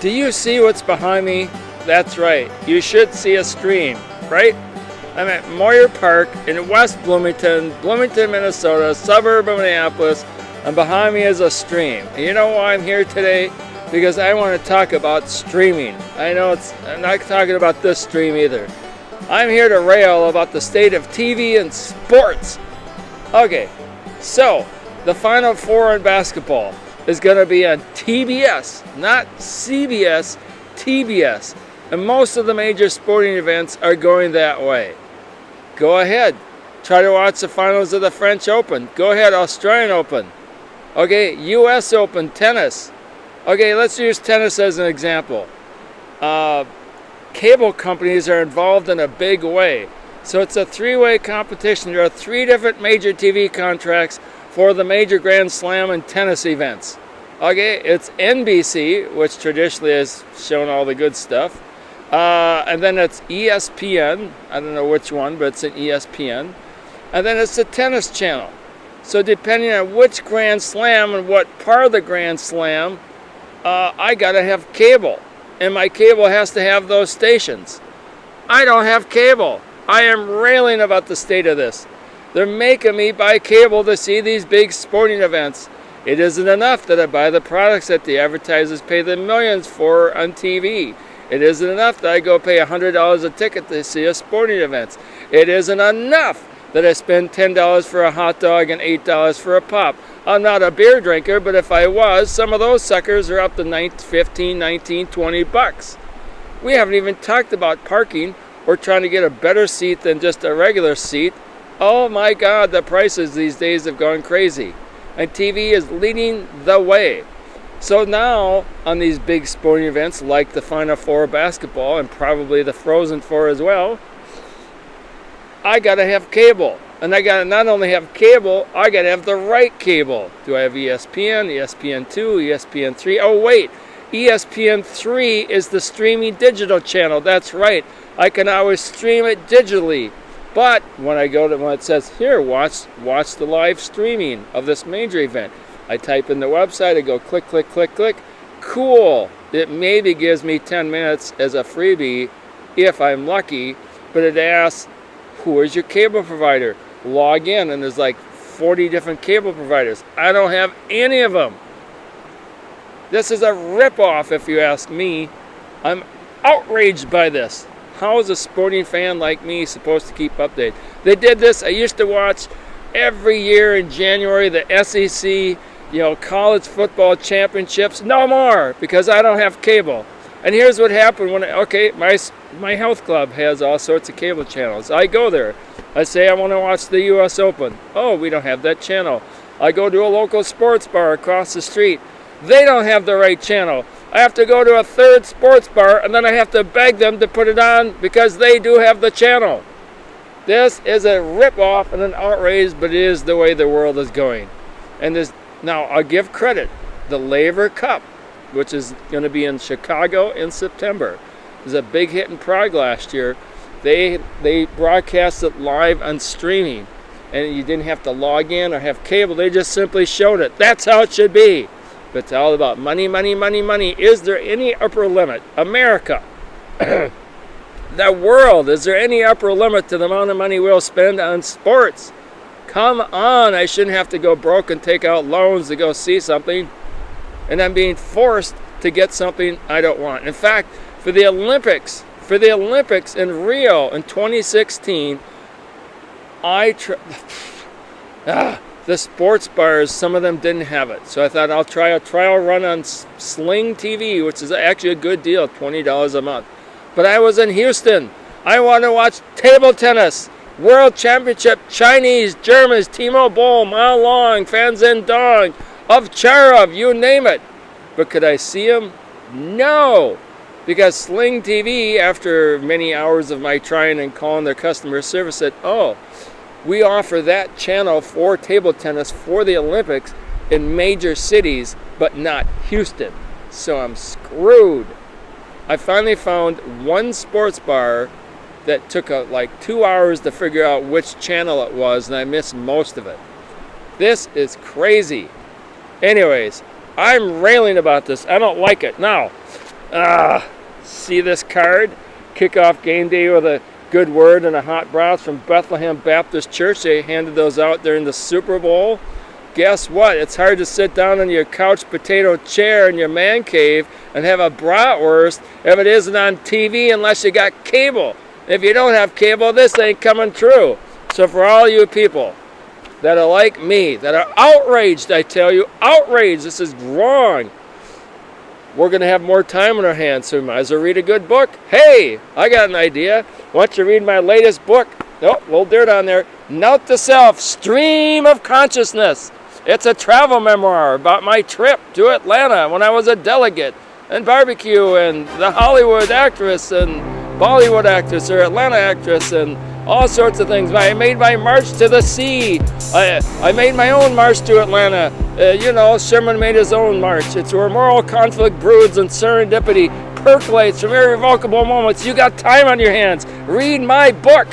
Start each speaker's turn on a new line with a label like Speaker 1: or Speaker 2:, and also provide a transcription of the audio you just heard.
Speaker 1: Do you see what's behind me? That's right. You should see a stream, right? I'm at Moyer Park in West Bloomington, Minnesota, suburb of Minneapolis, and behind me is a stream. And you know why I'm here today? Because I want to talk about streaming. I'm not talking about this stream either. I'm here to rail about the state of TV and sports. Okay, so the Final Four in basketball is going to be on TBS, not CBS, TBS. And most of the major sporting events are going that way. Go ahead. Try to watch the finals of the French Open. Go ahead, Australian Open. Okay, US Open, tennis. Okay, let's use tennis as an example. Cable companies are involved in a big way. So it's a three-way competition. There are 3 different major TV contracts for the major Grand Slam and tennis events. Okay, it's NBC, which traditionally has shown all the good stuff. And then it's ESPN. I don't know which one, but it's an ESPN. And then it's the tennis channel. So depending on which Grand Slam and what part of the Grand Slam, I gotta have cable. And my cable has to have those stations. I don't have cable. I am railing about the state of this. They're making me buy cable to see these big sporting events. It isn't enough that I buy the products that the advertisers pay the millions for on TV. It isn't enough that I go pay $100 a ticket to see a sporting event. It isn't enough that I spend $10 for a hot dog and $8 for a pop. I'm not a beer drinker, but if I was, some of those suckers are up to 15, 19, 20 bucks. We haven't even talked about parking or trying to get a better seat than just a regular seat. Oh my God, the prices these days have gone crazy. And TV is leading the way. So now, on these big sporting events like the Final Four basketball and probably the Frozen Four as well, I gotta have cable. And I gotta not only have cable, I gotta have the right cable. Do I have ESPN, ESPN2, ESPN3? Oh wait, ESPN3 is the streaming digital channel. That's right. I can always stream it digitally. But when it says here, watch the live streaming of this major event, I type in the website, I go click, click, click, click. Cool. It maybe gives me 10 minutes as a freebie if I'm lucky, but it asks, who is your cable provider? Log in, and there's like 40 different cable providers. I don't have any of them. This is a ripoff, if you ask me. I'm outraged by this. How is a sporting fan like me supposed to keep updated? They did this. I used to watch every year in January the SEC, college football championships. No more, because I don't have cable. And here's what happened my health club has all sorts of cable channels. I go there. I say I want to watch the US Open. Oh, we don't have that channel. I go to a local sports bar across the street. They don't have the right channel. I have to go to a third sports bar, and then I have to beg them to put it on because they do have the channel. This is a rip-off and an outrage, but it is the way the world is going. And now, I'll give credit. The Laver Cup, which is going to be in Chicago in September, is a big hit in Prague last year. They broadcast it live on streaming, and you didn't have to log in or have cable. They just simply showed it. That's how it should be. But it's all about money, money, money, money. Is there any upper limit? America, the world, is there any upper limit to the amount of money we'll spend on sports? Come on, I shouldn't have to go broke and take out loans to go see something, and I'm being forced to get something I don't want. In fact, for the Olympics in Rio in 2016, the sports bars, some of them didn't have it. So I thought I'll try a trial run on Sling TV, which is actually a good deal, $20 a month. But I was in Houston. I want to watch table tennis, World Championship, Chinese, Germans, Timo Boll, Mao Long, Fan Zhendong, Ovcharov, you name it. But could I see him? No. Because Sling TV, after many hours of my trying and calling their customer service, said, oh, we offer that channel for table tennis for the Olympics in major cities, but not Houston. So I'm screwed. I finally found one sports bar that took like 2 hours to figure out which channel it was, and I missed most of it. This is crazy. Anyways, I'm railing about this. I don't like it. Now, See this card? Kick off game day with a good word and a hot broth from Bethlehem Baptist Church. They handed those out during the Super Bowl. Guess what? It's hard to sit down in your couch potato chair in your man cave and have a bratwurst if it isn't on TV unless you got cable. If you don't have cable, this ain't coming true. So for all you people that are like me, that are outraged, I tell you, outraged, this is wrong. We're going to have more time on our hands, so we might as well read a good book. Hey, I got an idea. Why don't you read my latest book? Oh, a little dirt on there. Note to self, Stream of Consciousness. It's a travel memoir about my trip to Atlanta when I was a delegate, and barbecue, and the Hollywood actress, and Bollywood actress, or Atlanta actress, and all sorts of things. I made my march to the sea. I made my own march to Atlanta. Sherman made his own march. It's where moral conflict broods and serendipity percolates from irrevocable moments. You got time on your hands. Read my book.